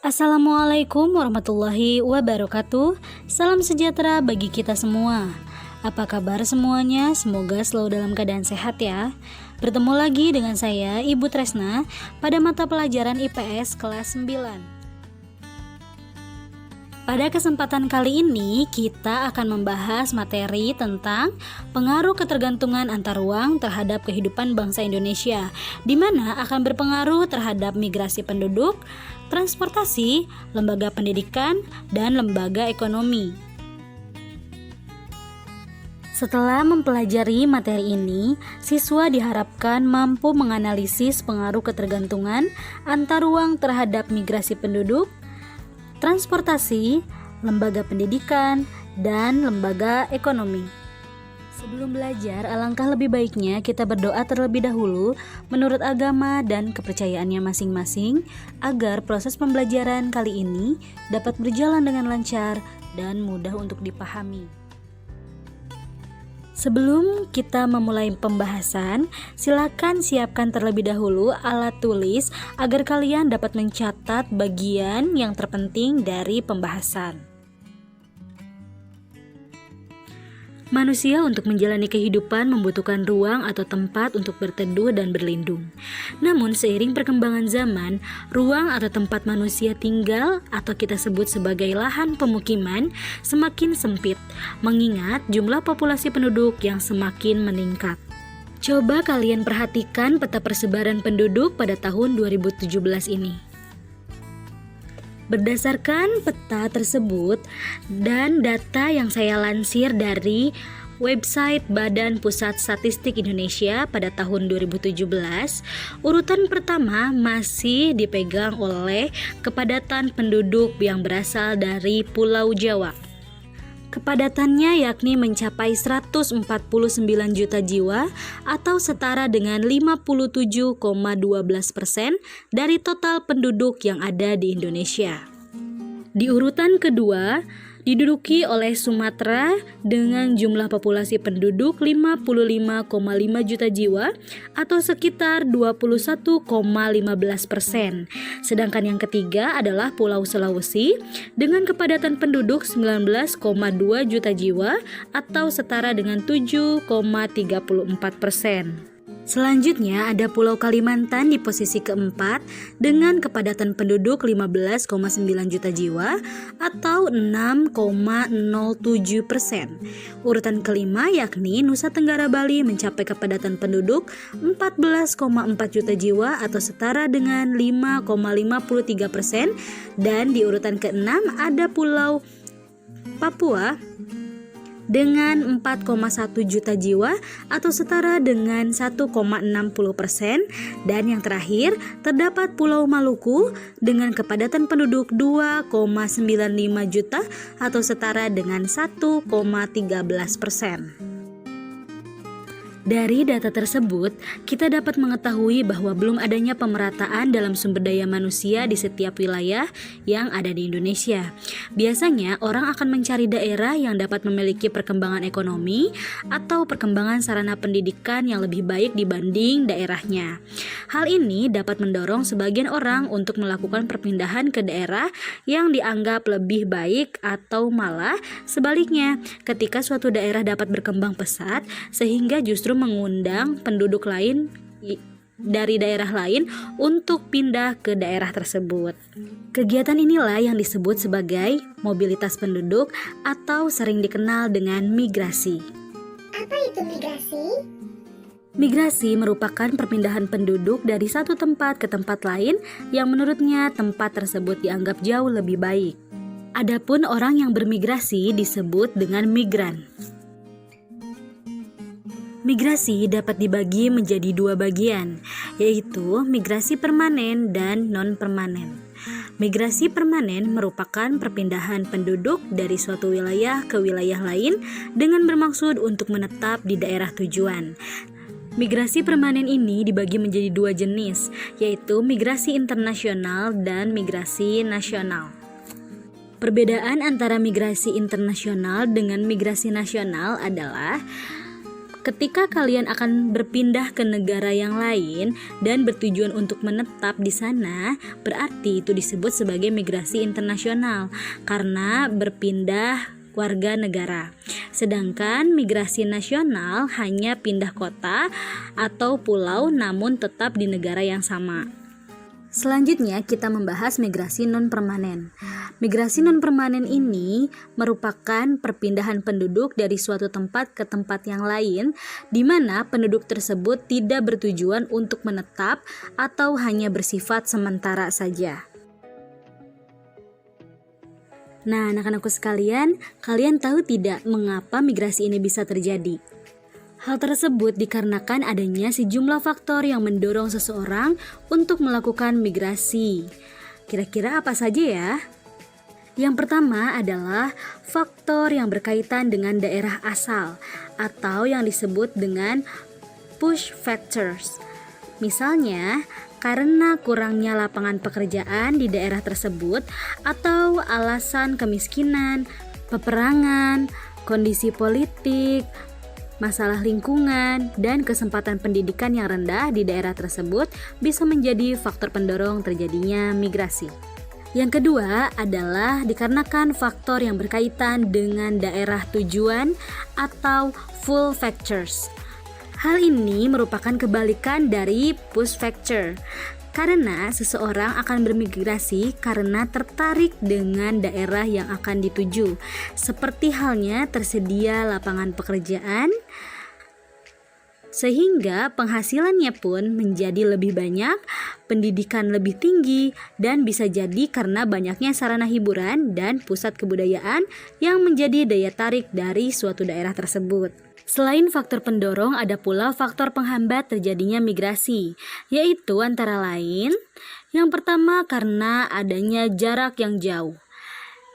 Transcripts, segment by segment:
Assalamualaikum warahmatullahi wabarakatuh. Salam sejahtera bagi kita semua. Apa kabar semuanya? Semoga selalu dalam keadaan sehat ya. Bertemu lagi dengan saya Ibu Tresna pada mata pelajaran IPS kelas 9. Pada kesempatan kali ini kita akan membahas materi tentang pengaruh ketergantungan antar ruang terhadap kehidupan bangsa Indonesia, di mana akan berpengaruh terhadap migrasi penduduk, transportasi, lembaga pendidikan, dan lembaga ekonomi. Setelah mempelajari materi ini, siswa diharapkan mampu menganalisis pengaruh ketergantungan antar ruang terhadap migrasi penduduk, transportasi, lembaga pendidikan, dan lembaga ekonomi. Sebelum belajar, alangkah lebih baiknya kita berdoa terlebih dahulu menurut agama dan kepercayaannya masing-masing agar proses pembelajaran kali ini dapat berjalan dengan lancar dan mudah untuk dipahami. Sebelum kita memulai pembahasan, silakan siapkan terlebih dahulu alat tulis agar kalian dapat mencatat bagian yang terpenting dari pembahasan. Manusia untuk menjalani kehidupan membutuhkan ruang atau tempat untuk berteduh dan berlindung. Namun seiring perkembangan zaman, ruang atau tempat manusia tinggal atau kita sebut sebagai lahan pemukiman semakin sempit, mengingat jumlah populasi penduduk yang semakin meningkat. Coba kalian perhatikan peta persebaran penduduk pada tahun 2017 ini. Berdasarkan peta tersebut dan data yang saya lansir dari website Badan Pusat Statistik Indonesia pada tahun 2017, urutan pertama masih dipegang oleh kepadatan penduduk yang berasal dari Pulau Jawa. Kepadatannya yakni mencapai 149 juta jiwa atau setara dengan 57,12% dari total penduduk yang ada di Indonesia. Di urutan kedua diduduki oleh Sumatera dengan jumlah populasi penduduk 55,5 juta jiwa atau sekitar 21,15%. Sedangkan yang ketiga adalah Pulau Sulawesi dengan kepadatan penduduk 19,2 juta jiwa atau setara dengan 7,34%. Selanjutnya ada Pulau Kalimantan di posisi keempat dengan kepadatan penduduk 15,9 juta jiwa atau 6,07%. Urutan kelima yakni Nusa Tenggara Bali mencapai kepadatan penduduk 14,4 juta jiwa atau setara dengan 5,53%. Dan di urutan keenam ada Pulau Papua dengan 4,1 juta jiwa atau setara dengan 1,60%. Dan yang terakhir terdapat Pulau Maluku dengan kepadatan penduduk 2,95 juta atau setara dengan 1,13%. Dari data tersebut, kita dapat mengetahui bahwa belum adanya pemerataan dalam sumber daya manusia di setiap wilayah yang ada di Indonesia. Biasanya, orang akan mencari daerah yang dapat memiliki perkembangan ekonomi atau perkembangan sarana pendidikan yang lebih baik dibanding daerahnya. Hal ini dapat mendorong sebagian orang untuk melakukan perpindahan ke daerah yang dianggap lebih baik atau malah sebaliknya, ketika suatu daerah dapat berkembang pesat sehingga justru mengundang penduduk lain dari daerah lain untuk pindah ke daerah tersebut. Kegiatan inilah yang disebut sebagai mobilitas penduduk atau sering dikenal dengan migrasi. Apa itu migrasi? Migrasi merupakan perpindahan penduduk dari satu tempat ke tempat lain yang menurutnya tempat tersebut dianggap jauh lebih baik. Adapun orang yang bermigrasi disebut dengan migran. Migrasi dapat dibagi menjadi dua bagian, yaitu migrasi permanen dan non-permanen. Migrasi permanen merupakan perpindahan penduduk dari suatu wilayah ke wilayah lain dengan bermaksud untuk menetap di daerah tujuan. Migrasi permanen ini dibagi menjadi dua jenis, yaitu migrasi internasional dan migrasi nasional. Perbedaan antara migrasi internasional dengan migrasi nasional adalah Ketika kalian akan berpindah ke negara yang lain dan bertujuan untuk menetap di sana, berarti itu disebut sebagai migrasi internasional karena berpindah warga negara. Sedangkan migrasi nasional hanya pindah kota atau pulau namun tetap di negara yang sama. Selanjutnya kita membahas migrasi non-permanen. Migrasi non-permanen ini merupakan perpindahan penduduk dari suatu tempat ke tempat yang lain di mana penduduk tersebut tidak bertujuan untuk menetap atau hanya bersifat sementara saja. Nah, anak-anakku sekalian, kalian tahu tidak mengapa migrasi ini bisa terjadi? Hal tersebut dikarenakan adanya sejumlah faktor yang mendorong seseorang untuk melakukan migrasi. Kira-kira apa saja ya? Yang pertama adalah faktor yang berkaitan dengan daerah asal atau yang disebut dengan push factors. Misalnya, karena kurangnya lapangan pekerjaan di daerah tersebut atau alasan kemiskinan, peperangan, kondisi politik, masalah lingkungan, dan kesempatan pendidikan yang rendah di daerah tersebut bisa menjadi faktor pendorong terjadinya migrasi. Yang kedua adalah dikarenakan faktor yang berkaitan dengan daerah tujuan atau pull factors. Hal ini merupakan kebalikan dari push factor. Karena seseorang akan bermigrasi karena tertarik dengan daerah yang akan dituju, seperti halnya tersedia lapangan pekerjaan, sehingga penghasilannya pun menjadi lebih banyak, pendidikan lebih tinggi, dan bisa jadi karena banyaknya sarana hiburan dan pusat kebudayaan yang menjadi daya tarik dari suatu daerah tersebut. Selain faktor pendorong, ada pula faktor penghambat terjadinya migrasi, yaitu antara lain, yang pertama karena adanya jarak yang jauh.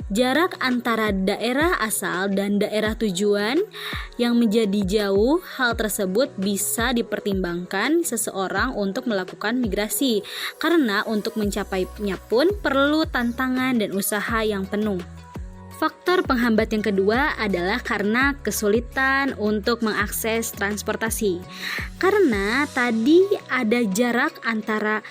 Jarak antara daerah asal dan daerah tujuan yang menjadi jauh, hal tersebut bisa dipertimbangkan seseorang untuk melakukan migrasi, karena untuk mencapainya pun perlu tantangan dan usaha yang penuh. Faktor penghambat yang kedua adalah karena kesulitan untuk mengakses transportasi. Karena tadi ada jarak antara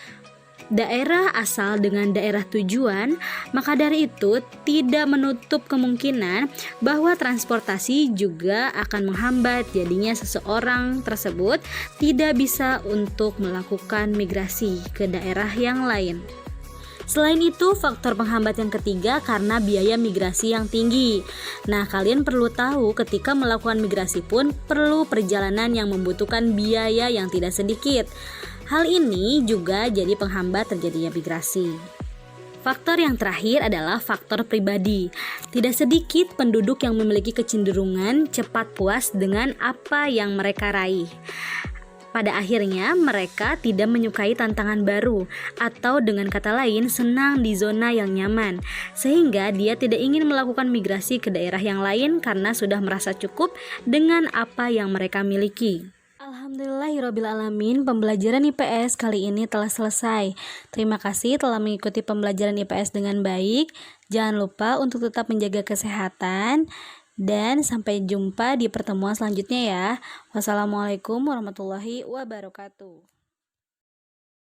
daerah asal dengan daerah tujuan, maka dari itu tidak menutup kemungkinan bahwa transportasi juga akan menghambat jadinya seseorang tersebut tidak bisa untuk melakukan migrasi ke daerah yang lain. Selain itu, faktor penghambat yang ketiga karena biaya migrasi yang tinggi. Nah, kalian perlu tahu ketika melakukan migrasi pun perlu perjalanan yang membutuhkan biaya yang tidak sedikit. Hal ini juga jadi penghambat terjadinya migrasi. Faktor yang terakhir adalah faktor pribadi. Tidak sedikit penduduk yang memiliki kecenderungan cepat puas dengan apa yang mereka raih. Pada akhirnya mereka tidak menyukai tantangan baru atau dengan kata lain senang di zona yang nyaman, sehingga dia tidak ingin melakukan migrasi ke daerah yang lain karena sudah merasa cukup dengan apa yang mereka miliki. Alhamdulillahirrabbilalamin, pembelajaran IPS kali ini telah selesai. Terima kasih telah mengikuti pembelajaran IPS dengan baik. Jangan lupa untuk tetap menjaga kesehatan. Dan sampai jumpa di pertemuan selanjutnya ya. Wassalamualaikum warahmatullahi wabarakatuh.